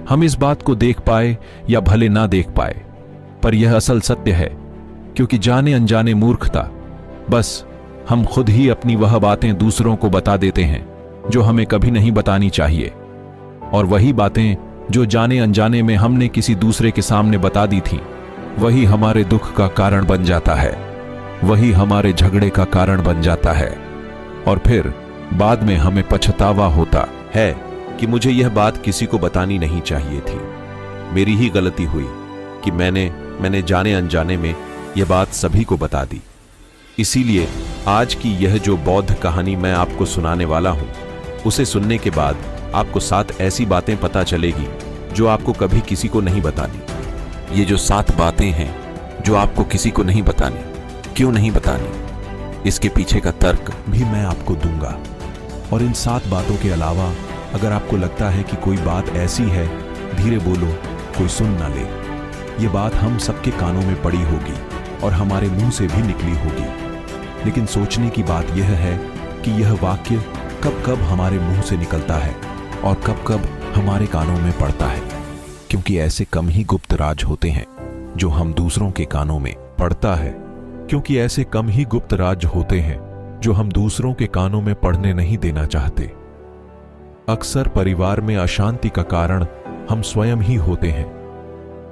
हम इस बात को देख पाए या भले ना देख पाए, पर यह असल सत्य है, क्योंकि जाने अनजाने मूर्खता, बस हम खुद ही अपनी वह बातें दूसरों को बता देते हैं जो हमें कभी नहीं बतानी चाहिए। और वही बातें जो जाने अनजाने में हमने किसी दूसरे के सामने बता दी थी, वही हमारे दुख का कारण बन जाता है, वही हमारे झगड़े का कारण बन जाता है। और फिर बाद में हमें पछतावा होता है कि मुझे यह बात किसी को बतानी नहीं चाहिए थी। मेरी ही गलती हुई कि मैंने जाने अनजाने में यह बात सभी को बता दी। इसीलिए आज की यह जो बौद्ध कहानी मैं आपको सुनाने वाला हूं, उसे सुनने के बाद आपको 7 ऐसी बातें पता चलेगी जो आपको कभी किसी को नहीं बतानी। ये जो 7 बातें हैं जो आपको किसी को नहीं बतानी, क्यों नहीं बतानी, इसके पीछे का तर्क भी मैं आपको दूंगा। और इन 7 बातों के अलावा अगर आपको लगता है कि कोई बात ऐसी है, धीरे बोलो, कोई सुन ना ले। ये बात हम सबके कानों में पड़ी होगी और हमारे मुंह से भी निकली होगी, लेकिन सोचने की बात यह है कि यह वाक्य कब कब हमारे मुंह से निकलता है और कब कब हमारे कानों में पड़ता है, क्योंकि ऐसे कम ही गुप्त राज होते हैं जो हम दूसरों के कानों में पड़ता है, क्योंकि ऐसे कम ही गुप्त राज होते हैं जो हम दूसरों के कानों में पढ़ने नहीं देना चाहते। अक्सर परिवार में अशांति का कारण हम स्वयं ही होते हैं।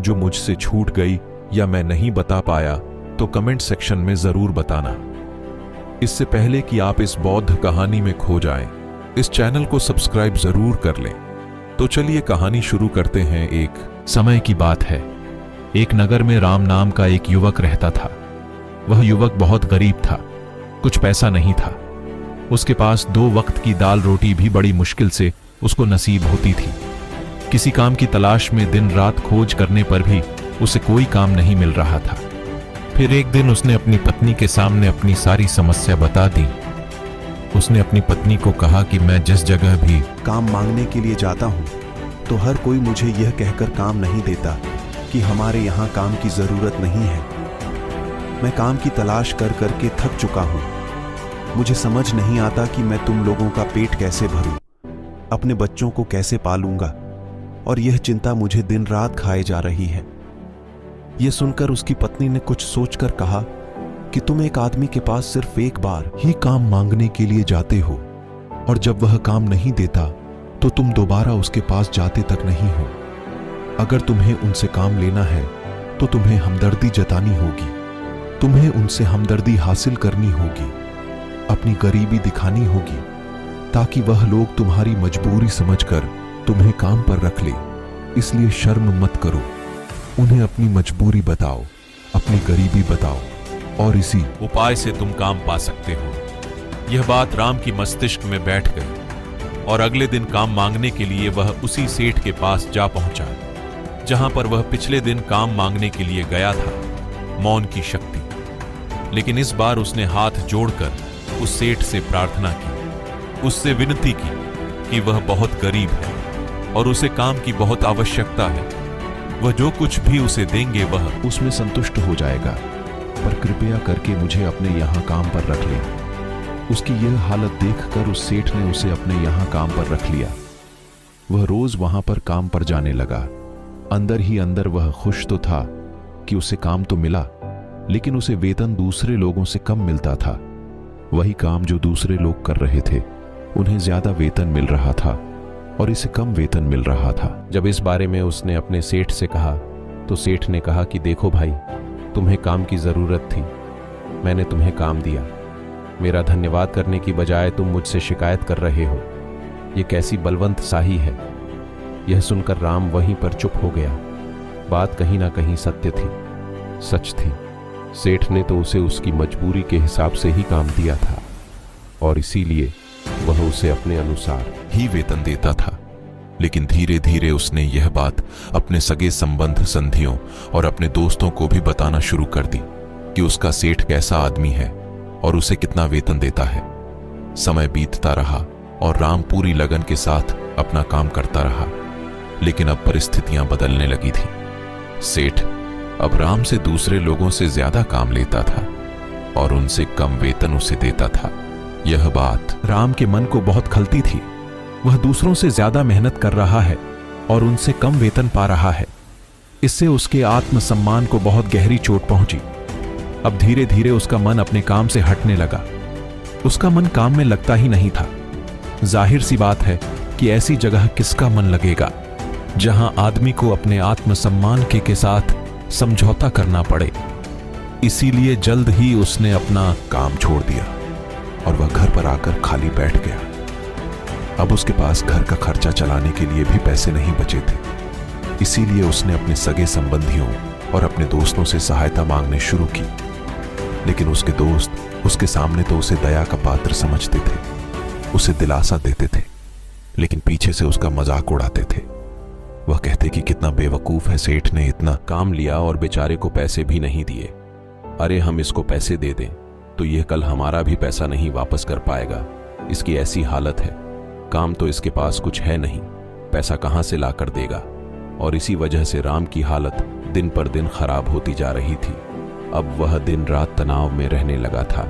जो मुझसे छूट गई या मैं नहीं बता पाया तो कमेंट सेक्शन में जरूर बताना। इससे पहले कि आप इस बौद्ध कहानी में खो जाएं, इस चैनल को सब्सक्राइब जरूर कर लें। तो चलिए कहानी शुरू करते हैं। एक समय की बात है। एक नगर में राम नाम का एक युवक रहता था। वह युवक बहुत गरीब था, कुछ पैसा नहीं था। उसके पास 2 वक्त की दाल रोटी भी बड़ी मुश्किल से उसको नसीब होती थी। किसी काम की तलाश में दिन रात खोज करने पर भी उसे कोई काम नहीं मिल रहा था। फिर एक दिन उसने अपनी पत्नी के सामने अपनी सारी समस्या बता दी। उसने अपनी पत्नी को कहा कि मैं जिस जगह भी काम मांगने के लिए जाता हूं तो हर कोई मुझे यह कहकर काम नहीं देता कि हमारे यहाँ काम की जरूरत नहीं है। मैं काम की तलाश कर करके थक चुका हूं। मुझे समझ नहीं आता कि मैं तुम लोगों का पेट कैसे भरूं, अपने बच्चों को कैसे पालूंगा, और यह चिंता मुझे दिन रात खाए जा रही है। यह सुनकर उसकी पत्नी ने कुछ सोचकर कहा कि तुम एक आदमी के पास सिर्फ एक बार ही काम मांगने के लिए जाते हो, और जब वह काम नहीं देता तो तुम दोबारा उसके पास जाते तक नहीं हो। अगर तुम्हें उनसे काम लेना है तो तुम्हें हमदर्दी जतानी होगी, तुम्हें उनसे हमदर्दी हासिल करनी होगी, अपनी गरीबी दिखानी होगी, ताकि वह लोग तुम्हारी मजबूरी समझकर तुम्हें काम पर रख ले। इसलिए शर्म मत करो, उन्हें अपनी मजबूरी बताओ, अपनी गरीबी बताओ, और इसी उपाय से तुम काम पा सकते हो। यह बात राम की मस्तिष्क में बैठ गई और अगले दिन काम मांगने के लिए वह उसी सेठ के पास जा पहुंचा जहां पर वह पिछले दिन काम मांगने के लिए गया था। मौन की शक्ति। लेकिन इस बार उसने हाथ जोड़कर उस सेठ से प्रार्थना की, उससे विनती की कि वह बहुत गरीब है और उसे काम की बहुत आवश्यकता है। वह जो कुछ भी उसे देंगे वह उसमें संतुष्ट हो जाएगा, पर कृपया करके मुझे अपने यहाँ काम पर रख ले। उसकी यह हालत देखकर उस सेठ ने उसे अपने यहाँ काम पर रख लिया। वह रोज वहां पर काम पर जाने लगा। अंदर ही अंदर वह खुश तो था कि उसे काम तो मिला, लेकिन उसे वेतन दूसरे लोगों से कम मिलता था। वही काम जो दूसरे लोग कर रहे थे, उन्हें ज्यादा वेतन मिल रहा था और इसे कम वेतन मिल रहा था। जब इस बारे में उसने अपने सेठ से कहा तो सेठ ने कहा कि देखो भाई, तुम्हें काम की जरूरत थी, मैंने तुम्हें काम दिया। मेरा धन्यवाद करने की बजाय तुम मुझसे शिकायत कर रहे हो। यह कैसी बलवंत शाही है। यह सुनकर राम वहीं पर चुप हो गया। बात कहीं ना कहीं सत्य थी, सच थी। सेठ ने तो उसे उसकी मजबूरी के हिसाब से ही काम दिया था और इसीलिए वह उसे अपने अनुसार ही वेतन देता था। लेकिन धीरे धीरे उसने यह बात अपने सगे संबंध संधियों और अपने दोस्तों को भी बताना शुरू कर दी कि उसका सेठ कैसा आदमी है और उसे कितना वेतन देता है। समय बीतता रहा और राम पूरी लगन के साथ अपना काम करता रहा, लेकिन अब परिस्थितियां बदलने लगी थी। सेठ अब राम से दूसरे लोगों से ज्यादा काम लेता था और उनसे कम वेतन उसे देता था। यह बात राम के मन को बहुत खलती थी। वह दूसरों से ज्यादा मेहनत कर रहा है और उनसे कम वेतन पा रहा है। इससे उसके आत्मसम्मान को बहुत गहरी चोट पहुंची। अब धीरे धीरे उसका मन अपने काम से हटने लगा। उसका मन काम में लगता ही नहीं था। जाहिर सी बात है कि ऐसी जगह किसका मन लगेगा जहां आदमी को अपने आत्मसम्मान के साथ समझौता करना पड़े। इसीलिए जल्द ही उसने अपना काम छोड़ दिया और वह घर पर आकर खाली बैठ गया। अब उसके पास घर का खर्चा चलाने के लिए भी पैसे नहीं बचे थे। इसीलिए उसने अपने सगे संबंधियों और अपने दोस्तों से सहायता मांगने शुरू की। लेकिन उसके दोस्त उसके सामने तो उसे दया का पात्र समझते थे, उसे दिलासा देते थे, लेकिन पीछे से उसका मजाक उड़ाते थे। वह कहते कि कितना बेवकूफ है, सेठ ने इतना काम लिया और बेचारे को पैसे भी नहीं दिए। अरे हम इसको पैसे दे दें तो यह कल हमारा भी पैसा नहीं वापस कर पाएगा। इसकी ऐसी हालत है, काम तो इसके पास कुछ है नहीं, पैसा कहां से ला कर देगा। और इसी वजह से राम की हालत दिन पर दिन खराब होती जा रही थी। अब वह दिन रात तनाव में रहने लगा था।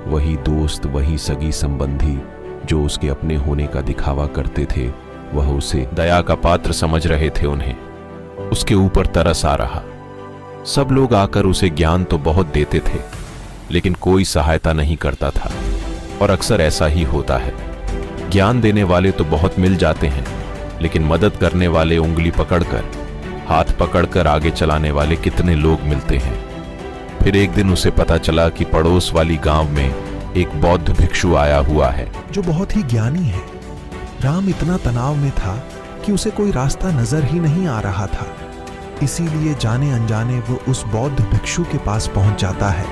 वही दोस्त, वही सगी संबंधी जो उसके अपने होने का दिखावा करते थे, वह उसे दया का पात्र समझ रहे थे। उन्हें उसके ऊपर तरस आ रहा। सब लोग आकर उसे ज्ञान तो बहुत देते थे, लेकिन कोई सहायता नहीं करता था। और अक्सर ऐसा ही होता है, ज्ञान देने वाले तो बहुत मिल जाते हैं, लेकिन मदद करने वाले उंगली पकड़कर, हाथ पकड़कर आगे चलाने वाले कितने लोग मिलते हैं। फिर एक दिन उसे पता चला कि पड़ोस वाली गांव में एक बौद्ध भिक्षु आया हुआ है जो बहुत ही ज्ञानी है। राम इतना तनाव में था कि उसे कोई रास्ता नजर ही नहीं आ रहा था। इसीलिए जाने अनजाने वो उस बौद्ध भिक्षु के पास पहुंच जाता है।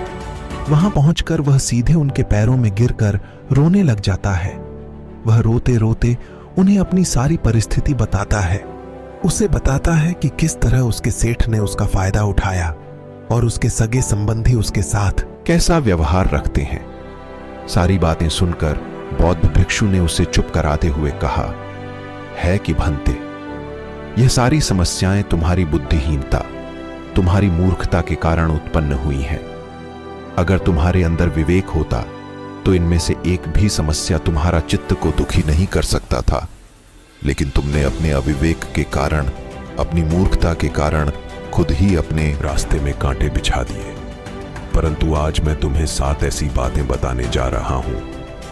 वहां पहुंचकर वह सीधे उनके पैरों में गिरकर रोने लग जाता है। वह रोते रोते उन्हें अपनी सारी परिस्थिति बताता है। उसे बताता है कि किस तरह उसके सेठ ने उसका फायदा उठाया और उसके सगे संबंधी उसके साथ कैसा व्यवहार रखते हैं। सारी बातें सुनकर बौद्ध भिक्षु ने उसे चुप कराते हुए कहा, है कि भंते, यह सारी समस्याएं तुम्हारी बुद्धिहीनता, तुम्हारी मूर्खता के कारण उत्पन्न हुई हैं। अगर तुम्हारे अंदर विवेक होता तो इनमें से एक भी समस्या तुम्हारा चित्त को दुखी नहीं कर सकता था। लेकिन तुमने अपने अविवेक के कारण, अपनी मूर्खता के कारण खुद ही अपने रास्ते में कांटे बिछा दिए। परंतु आज मैं तुम्हें 7 ऐसी बातें बताने जा रहा हूं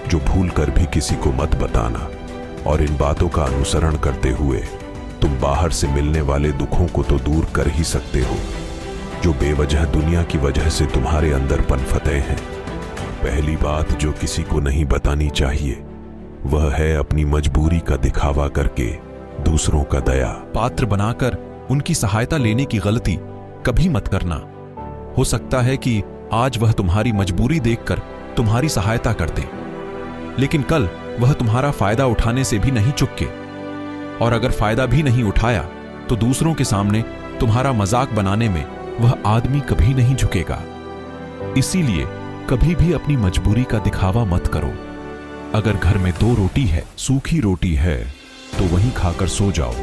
जो भूल कर भी किसी को मत बताना। और इन बातों का अनुसरण करते हुए तुम बाहर से मिलने वाले दुखों को तो दूर कर ही सकते हो, जो बेवजह दुनिया की वजह से तुम्हारे अंदर पनपते हैं। पहली बात जो किसी को नहीं बतानी चाहिए वह है अपनी मजबूरी का दिखावा करके दूसरों का दया पात्र बनाकर उनकी सहायता लेने की गलती कभी मत करना। हो सकता है कि आज वह तुम्हारी मजबूरी देखकर तुम्हारी सहायता करते, लेकिन कल वह तुम्हारा फायदा उठाने से भी नहीं चूके। और अगर फायदा भी नहीं उठाया तो दूसरों के सामने तुम्हारा मजाक बनाने में वह आदमी कभी नहीं झुकेगा। इसीलिए कभी भी अपनी मजबूरी का दिखावा मत करो। अगर घर में 2 रोटी है, सूखी रोटी है, तो वहीं खाकर सो जाओ,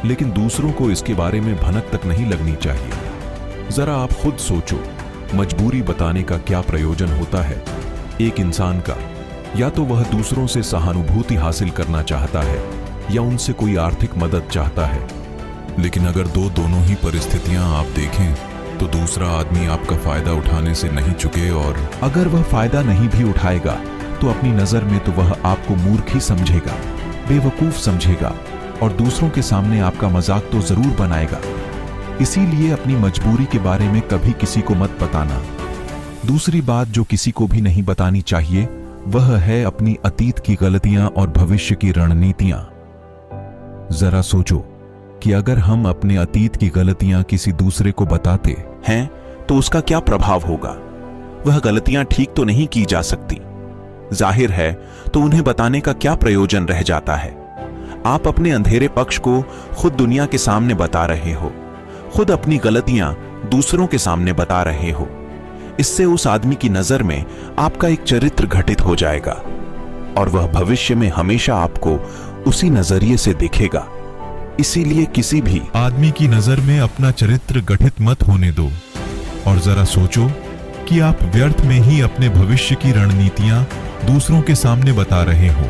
लेकिन दूसरों को इसके बारे में भनक तक नहीं लगनी चाहिए। जरा आप खुद सोचो, मजबूरी बताने का क्या प्रयोजन होता है एक इंसान का? या तो वह दूसरों से सहानुभूति हासिल करना चाहता है या उनसे कोई आर्थिक मदद चाहता है। लेकिन अगर दोनों ही परिस्थितियां आप देखें तो दूसरा आदमी आपका फायदा उठाने से नहीं चुके, और अगर वह फायदा नहीं भी उठाएगा तो अपनी नजर में तो वह आपको मूर्ख ही समझेगा, बेवकूफ समझेगा, और दूसरों के सामने आपका मजाक तो जरूर बनाएगा। इसीलिए अपनी मजबूरी के बारे में कभी किसी को मत बताना। दूसरी बात जो किसी को भी नहीं बतानी चाहिए वह है अपनी अतीत की गलतियां और भविष्य की रणनीतियां। जरा सोचो कि अगर हम अपने अतीत की गलतियां किसी दूसरे को बताते हैं तो उसका क्या प्रभाव होगा? वह गलतियां ठीक तो नहीं की जा सकती। जाहिर है तो उन्हें बताने का क्या प्रयोजन रह जाता है? आप अपने अंधेरे पक्ष को खुद दुनिया के सामने बता रहे हो, खुद अपनी गलतियां दूसरों के सामने बता रहे हो। इससे उस आदमी की नजर में आपका एक चरित्र घटित हो जाएगा और वह भविष्य में हमेशा आपको उसी नजरिए से देखेगा। इसीलिए किसी भी आदमी की नजर में अपना चरित्र गठित मत होने दो, और जरा सोचो कि आप व्यर्थ में ही अपने भविष्य की रणनीतियां दूसरों के सामने बता रहे हो,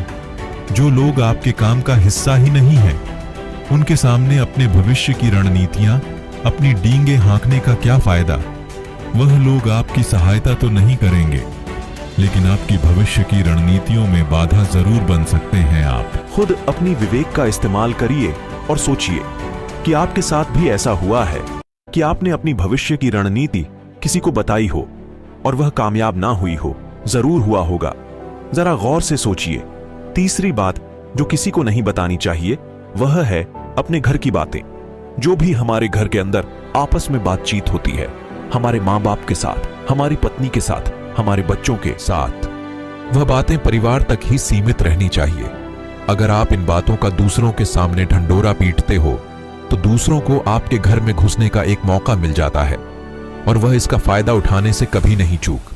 जो लोग आपके काम का हिस्सा ही नहीं है। उनके सामने अपने भविष्य की रणनीतियां, अपनी डींगे हाँकने का क्या फायदा। वह लोग आपकी सहायता तो नहीं करेंगे, लेकिन आपकी भविष्य की रणनीतियों में बाधा जरूर बन सकते हैं। आप खुद अपनी विवेक का इस्तेमाल करिए और सोचिए कि आपके साथ भी ऐसा हुआ है कि आपने अपनी भविष्य की रणनीति किसी को बताई हो और वह कामयाब ना हुई हो। जरूर हुआ होगा, जरा गौर से सोचिए। तीसरी बात जो किसी को नहीं बतानी चाहिए वह है अपने घर की बातें। जो भी हमारे घर के अंदर आपस में बातचीत होती है, हमारे माँ बाप के साथ, हमारी पत्नी के साथ, हमारे बच्चों के साथ, वह बातें परिवार तक ही सीमित रहनी चाहिए। अगर आप इन बातों का दूसरों के सामने ढंढोरा पीटते हो तो दूसरों को आपके घर में घुसने का एक मौका मिल जाता है और वह इसका फायदा उठाने से कभी नहीं चूक।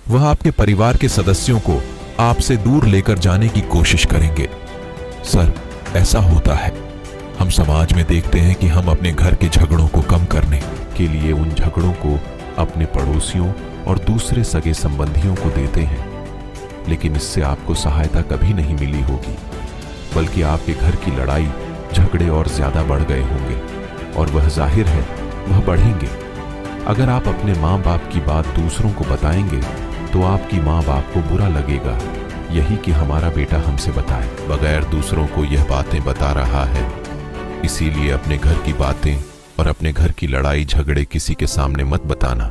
वह आपके परिवार के सदस्यों को आपसे दूर लेकर जाने की कोशिश करेंगे। सर, ऐसा होता है। हम समाज में देखते हैं कि हम अपने घर के झगड़ों को कम करने के लिए उन झगड़ों को अपने पड़ोसियों और दूसरे सगे संबंधियों को देते हैं, लेकिन इससे आपको सहायता कभी नहीं मिली होगी, बल्कि आपके घर की लड़ाई झगड़े और ज्यादा बढ़ गए होंगे और वह जाहिर है वह बढ़ेंगे। अगर आप अपने माँ बाप की बात दूसरों को बताएंगे तो आपकी माँ बाप को बुरा लगेगा, यही कि हमारा बेटा हमसे बताए बगैर दूसरों को यह बातें बता रहा है। इसीलिए अपने घर की बातें और अपने घर की लड़ाई झगड़े किसी के सामने मत बताना।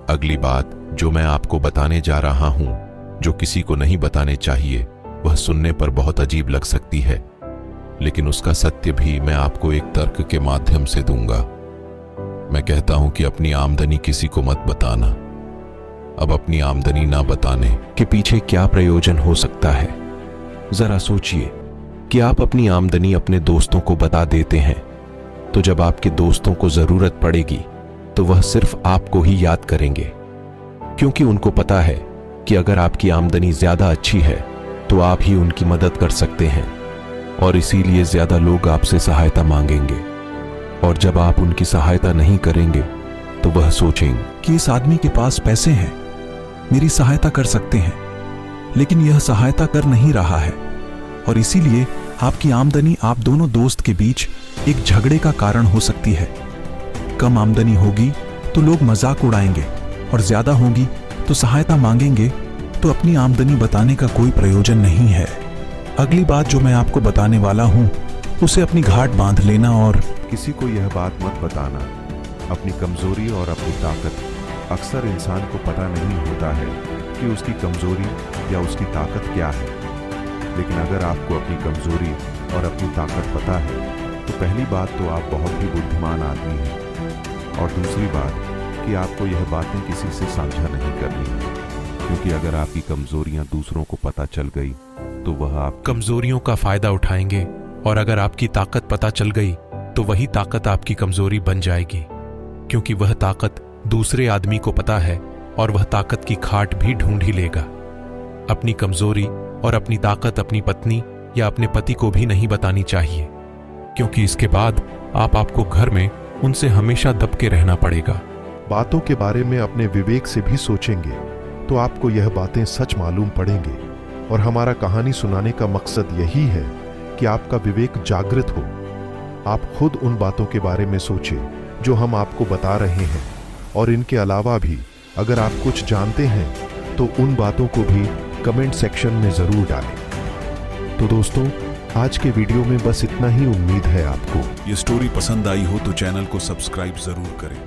अगली बात जो मैं आपको बताने जा रहा हूं, जो किसी को नहीं बताने चाहिए, वह सुनने पर बहुत अजीब लग सकती है, लेकिन उसका सत्य भी मैं आपको एक तर्क के माध्यम से दूंगा। मैं कहता हूं कि अपनी आमदनी किसी को मत बताना। अब अपनी आमदनी ना बताने के पीछे क्या प्रयोजन हो सकता है? जरा सोचिए कि आप अपनी आमदनी अपने दोस्तों को बता देते हैं, तो जब आपके दोस्तों को जरूरत पड़ेगी तो वह सिर्फ आपको ही याद करेंगे, क्योंकि उनको पता है कि अगर आपकी आमदनी ज्यादा अच्छी है तो आप ही उनकी मदद कर सकते हैं और इसीलिए ज्यादा लोग आपसे सहायता मांगेंगे। और जब आप उनकी सहायता नहीं करेंगे तो वह सोचेंगे कि इस आदमी के पास पैसे हैं, मेरी सहायता कर सकते हैं, लेकिन यह सहायता कर नहीं रहा है और इसीलिए आपकी आमदनी आप दोनों दोस्त के बीच एक झगड़े का कारण हो सकती है। कम आमदनी होगी तो लोग मजाक उड़ाएंगे और ज्यादा होगी तो सहायता मांगेंगे, तो अपनी आमदनी बताने का कोई प्रयोजन नहीं है। अगली बात जो मैं आपको बताने वाला हूं उसे अपनी घाट बांध लेना और किसी को यह बात मत बताना। अपनी कमजोरी और अपनी ताकत अक्सर इंसान को पता नहीं होता है कि उसकी कमजोरी या उसकी ताकत क्या है, लेकिन अगर आपको अपनी कमजोरी और अपनी ताकत पता है तो पहली बात तो आप बहुत ही बुद्धिमान आदमी हैं और दूसरी बात कि आपको यह बातें किसी से साझा नहीं करनी है, क्योंकि अगर आपकी कमजोरियां दूसरों को पता चल गई तो वह आप कमजोरियों का फायदा उठाएंगे और अगर आपकी ताकत पता चल गई तो वही ताकत आपकी कमजोरी बन जाएगी, क्योंकि वह ताकत दूसरे आदमी को पता है और वह ताकत की खाट भी ढूंढ ही लेगा। अपनी कमजोरी और अपनी ताकत अपनी पत्नी या अपने पति को भी नहीं बतानी चाहिए, क्योंकि इसके बाद आपको घर में उनसे हमेशा दब के रहना पड़ेगा। बातों के बारे में अपने विवेक से भी सोचेंगे तो आपको यह बातें सच मालूम पड़ेंगे और हमारा कहानी सुनाने का मकसद यही है कि आपका विवेक जागृत हो। आप खुद उन बातों के बारे में सोचें जो हम आपको बता रहे हैं, और इनके अलावा भी अगर आप कुछ जानते हैं तो उन बातों को भी कमेंट सेक्शन में जरूर डालें। तो दोस्तों, आज के वीडियो में बस इतना ही। उम्मीद है आपको ये स्टोरी पसंद आई हो तो चैनल को सब्सक्राइब जरूर करें।